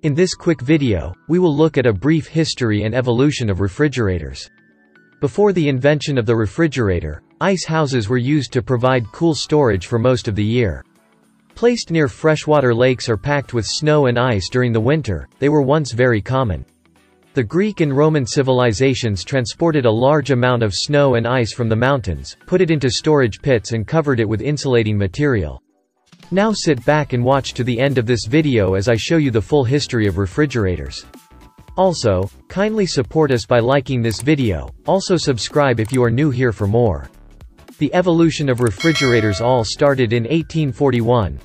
In this quick video, we will look at a brief history and evolution of refrigerators. Before the invention of the refrigerator, ice houses were used to provide cool storage for most of the year. Placed near freshwater lakes or packed with snow and ice during the winter, they were once very common. The Greek and Roman civilizations transported a large amount of snow and ice from the mountains, put it into storage pits and covered it with insulating material. Now sit back and watch to the end of this video as I show you the full history of refrigerators. Also, kindly support us by liking this video. Also subscribe if you are new here for more. The evolution of refrigerators all started in 1841.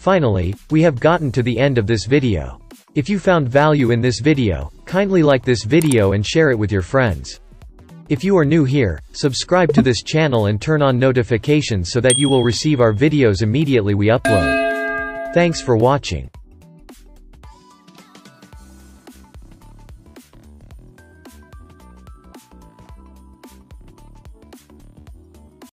Finally, we have gotten to the end of this video. If you found value in this video, kindly like this video and share it with your friends. If you are new here, subscribe to this channel and turn on notifications so that you will receive our videos immediately we upload. Thanks for watching.